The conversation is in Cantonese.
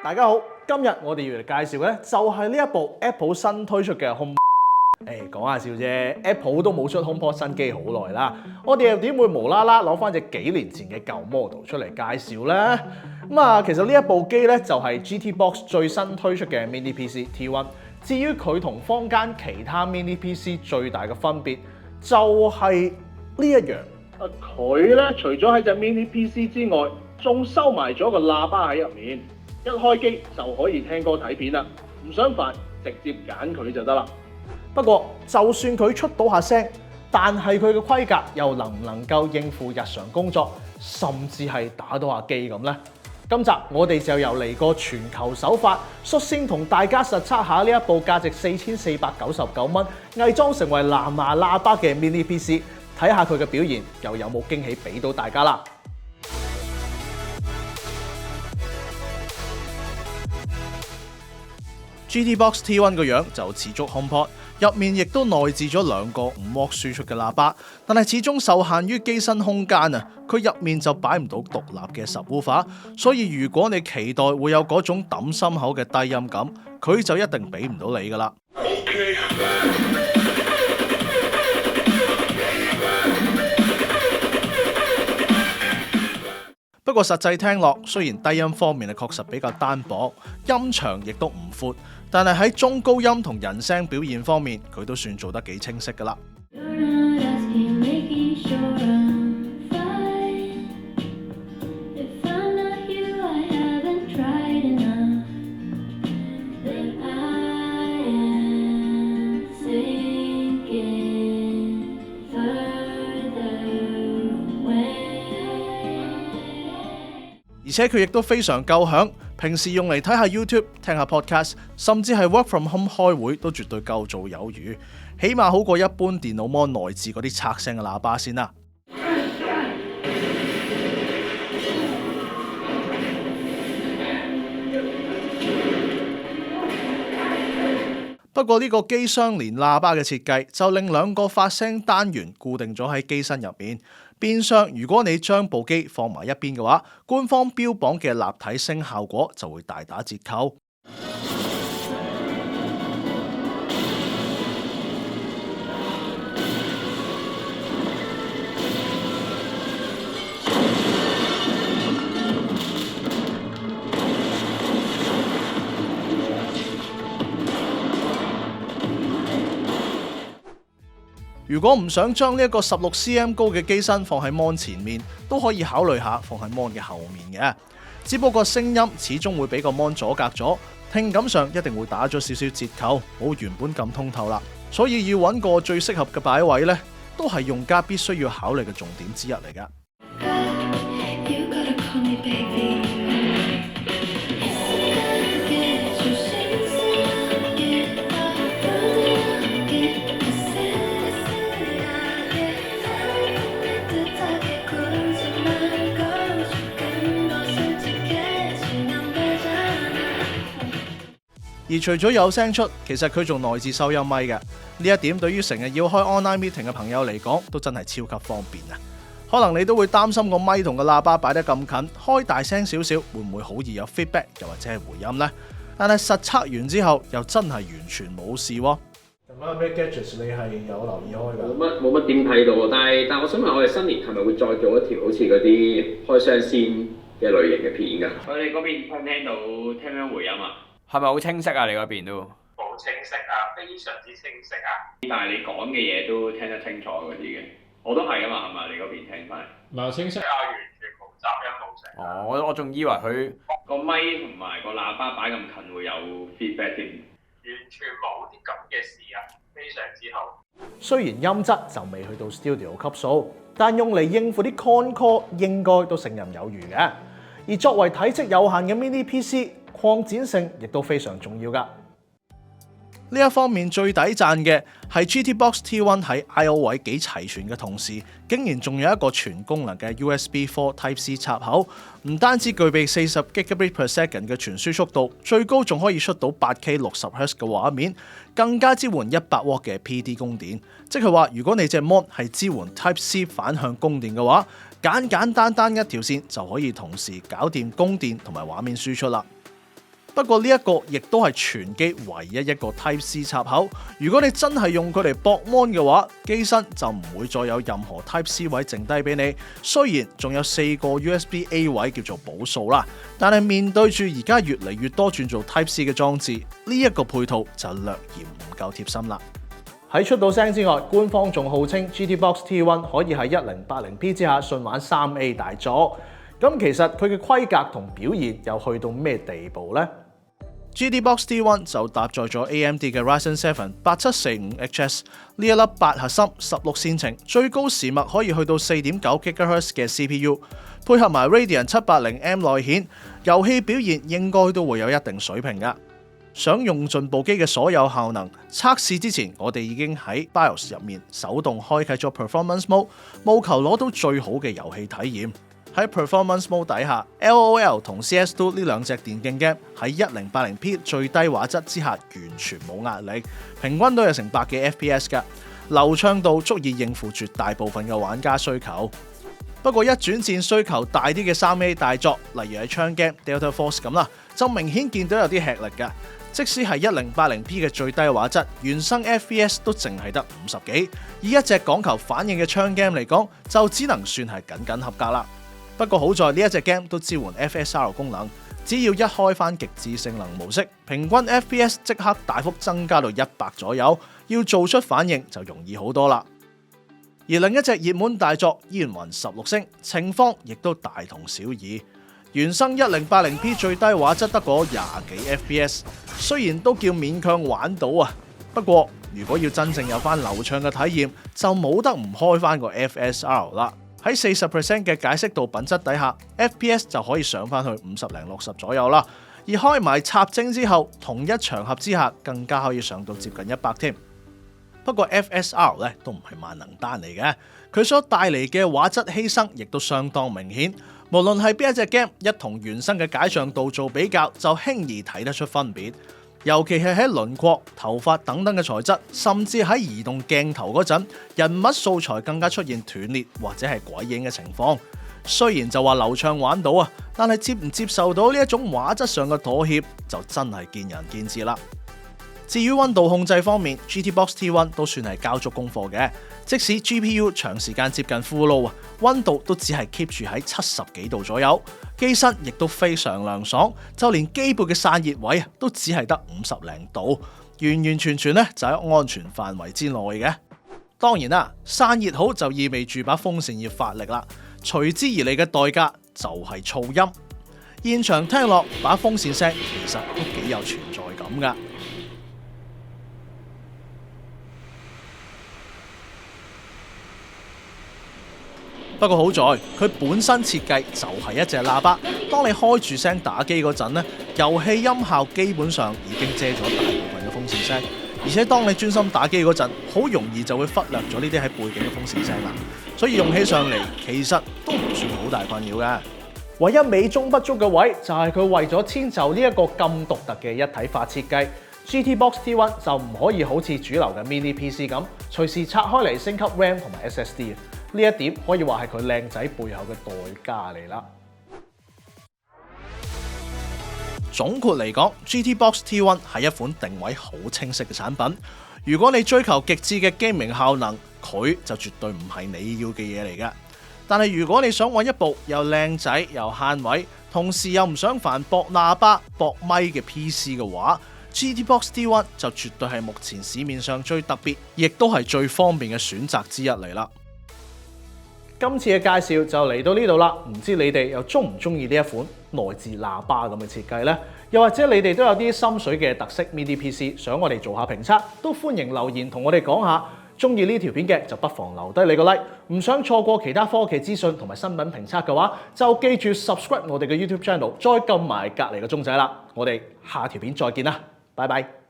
大家好，今日我哋要嚟介紹嘅咧就係呢一部 Apple 新推出嘅 HomePod。講下笑啫 ，Apple 都冇出 HomePod 新機好耐啦，我哋又點會無啦啦攞翻隻幾年前嘅舊 model 出嚟介紹呢？其實呢一部機咧就係 GTBox 最新推出嘅 Mini PC T1。至於佢同坊間其他 Mini PC 最大嘅分別，就係呢一樣。佢咧除咗喺隻 Mini PC 之外，仲收埋咗個喇叭喺入面，一開機就可以聽歌睇片啦。唔想煩，直接揀佢就得啦。不過，就算佢出到下聲，但係佢嘅規格又能唔能夠應付日常工作，甚至係打到下機咁呢？今集我哋就由嚟個全球首發，率先同大家實測下呢一部價值4499蚊，偽裝成為藍牙喇叭嘅 Mini PC， 睇下佢嘅表現又有冇驚喜俾到大家啦。GTBox T1 個樣就似足 HomePod， 入面亦都內置咗兩個5W 輸出嘅喇叭，但係始終受限於機身空間啊，佢入面就擺唔到獨立嘅 subwoofer， 所以如果你期待會有嗰種揼心口嘅低音感，佢就一定俾唔到你噶啦。不過實際聽落，雖然低音方面係確實比較單薄，音場亦都唔闊，但係喺中高音同人聲表現方面，佢都算做得幾清晰噶啦。而且佢亦都非常夠響，平時用嚟睇下 YouTube、聽下 Podcast， 甚至係 Work from Home 開會都絕對夠做有餘，起碼好過一般電腦模內置嗰啲拆聲嘅喇叭先啦。不過呢個機雙連喇叭嘅設計就令兩個發聲單元固定咗喺機身入面。變相如果你將部機放埋一邊嘅話，官方標榜嘅立體聲效果就會大打折扣。如果唔想將呢一個16cm 高嘅機身放喺 mon 前面，都可以考慮下放喺 mon 嘅後面嘅。只不過聲音始終會俾個 mon 阻隔咗，聽感上一定會打咗少少折扣，冇原本咁通透啦。所以要揾個最適合嘅擺位呢，都係用家必須要考慮嘅重點之一嚟㗎。而除咗有聲出，其實佢仲內置收音咪嘅，呢一點對於成日要開 online meeting 嘅朋友嚟講，都真係超級方便啊！可能你都會擔心個咪同個喇叭擺得咁近，開大聲少少，會唔會好易有 feedback， 又或者係回音呢？但係實測完之後，又真係完全冇事喎。咁啊，咩 gadgets 你係有留意開㗎？冇乜點睇到喎，但係我想問，我哋新年係咪會再做一條好似嗰啲開箱先嘅類型嘅片㗎？佢哋嗰邊聽唔聽到回音啊？係咪好清晰啊？你嗰邊都好清晰啊，非常之清晰啊！但係你講嘅嘢都聽得清楚嗰啲嘅，我都係啊嘛，係咪？你嗰邊聽翻？唔係清晰啊，完全冇雜音冇聲。哦，我仲以為佢個咪同埋個喇叭擺咁近會有 feedback 添，完全冇啲咁嘅事啊，非常之好。雖然音質就未去到 studio 級數，但用嚟應付啲 con call 應該都勝任有餘嘅。而作為體積有限嘅 mini PC，擴展性亦都非常重要㗎。呢一方面最抵讚嘅係 GTBox T1 喺 I/O 位幾齊全嘅同時，竟然仲有一個全功能嘅 USB4 Type-C 插口，唔單止具備40 Gbps 嘅傳輸速度，最高仲可以出到 8K 60Hz 嘅畫面，更加支援100W 嘅 PD 供電，即係話如果你隻 Mon 係支援 Type-C 反向供電嘅話，簡單單一條線就可以同時搞掂供電同埋畫面輸出啦。不過呢一個亦都係全機唯一一個 Type C 插口。如果你真係用佢嚟駁 mon 嘅話，機身就唔會再有任何 Type C 位剩低俾你。雖然仲有4個 USB A 位叫做補數啦，但係面對住而家越嚟越多轉做 Type C 嘅裝置，呢一個配套就略嫌唔夠貼心啦。喺出到聲之外，官方仲號稱 GTBox T1 可以喺 1080P 之下順玩 3A 大作。咁其實佢嘅規格同表現又去到咩地步呢？ GTBox T1 就搭載咗 AMD 嘅 Ryzen 7 8745HS 呢一粒8核心16線程，最高時脈可以去到 4.9 GHz 嘅 CPU， 配合埋 Radeon 780M 內顯，遊戲表現應該都會有一定水平㗎。想用盡部機嘅所有效能，測試之前我哋已經喺 BIOS 入面手動開啟咗 Performance Mode， 務求攞到最好嘅遊戲體驗。喺 Performance Mode 底下 ，LOL 同 CS2 呢兩隻電競 game 喺 1080P 最低畫質之下完全冇壓力，平均都有成百幾 FPS 㗎，流暢度足以應付絕大部分嘅玩家需求。不過一轉戰需求大啲嘅 3A 大作，例如係槍 game Delta Force 咁啦，就明顯見到有啲吃力㗎。即使係 1080P 嘅最低畫質，原生 FPS 都淨係得50幾，以一隻講求反應嘅槍 game 嚟講，就只能算係僅僅合格啦。不過好在呢一隻 game 都支援 FSR 功能，只要一開返極致性能模式，平均 FPS 即刻大幅增加到100左右，要做出反應就容易好多啦。而另一隻熱門大作《煙雲16星》，情況亦都大同小異。原生 1080P 最低畫質得嗰20幾 FPS， 雖然都叫勉強玩到啊，不過如果要真正有翻流暢嘅體驗，就冇得唔開翻個 FSR 啦。喺 40% 嘅解析度品質底下 ，FPS 就可以上翻去50零60左右啦。而開埋插幀之後，同一場合之下更加可以上到接近100添。不過 FSR 咧都唔係萬能單嚟嘅，佢所帶嚟嘅畫質犧牲亦都相當明顯。無論係邊一隻 game， 一同原生嘅解像度做比較，就輕易睇得出分別。尤其係喺輪廓、頭髮等等嘅材質，甚至喺移動鏡頭嗰陣，人物素材更加出現斷裂或者係鬼影嘅情況。雖然就話流暢玩到啊，但係接唔接受到呢一種畫質上嘅妥協，就真係見仁見智啦。至於溫度控制方面 ，GTBox T1 都算係交足功課嘅。即使 GPU 長時間接近 full load 啊，溫度都只係 keep 住喺70幾度左右，機身亦都非常涼爽，就連機背嘅散熱位啊都只係得50零度，完完全全咧就喺安全範圍之內嘅。當然啦，散熱好就意味住把風扇要發力啦，隨之而嚟嘅代價就係噪音。現場聽落把風扇聲其實都幾有存在感噶。不過好在佢本身設計就係一隻喇叭，當你開住聲打機嗰陣咧，遊戲音效基本上已經遮咗大部分嘅風扇聲，而且當你專心打機嗰陣，好容易就會忽略咗呢啲喺背景嘅風扇聲啦。所以用起上嚟其實都唔算好大困擾嘅。唯一美中不足嘅位就係佢為咗遷就呢一個咁獨特嘅一體化設計 ，GTBox T1 就唔可以好似主流嘅 Mini PC 咁，隨時拆開嚟升級 RAM 同埋 SSD。呢一點可以話係佢靚仔背後嘅代價嚟啦。總括嚟講 ，GTBox T1 係一款定位好清晰嘅產品。如果你追求極致嘅 gaming 效能，佢就絕對唔係你要嘅嘢嚟㗎。但係如果你想揾一部又靚仔又慳位，同時又唔想煩駁喇叭、駁咪嘅 PC 嘅話， GTBox T1 就絕對係目前市面上最特別，亦都係最方便嘅選擇之一嚟啦。今次嘅介紹就嚟到呢度啦，唔知你哋又中唔中意呢一款內置喇叭咁嘅設計呢？又或者你哋都有啲心水嘅特色 Mini PC， 想我哋做下評測，都歡迎留言同我哋講下。中意呢條片嘅就不妨留低你個 like， 唔想錯過其他科技資訊同埋新品評測嘅話，就記住 subscribe 我哋嘅 YouTube channel， 再撳埋隔離個鐘仔啦。我哋下條片再見啦，拜拜。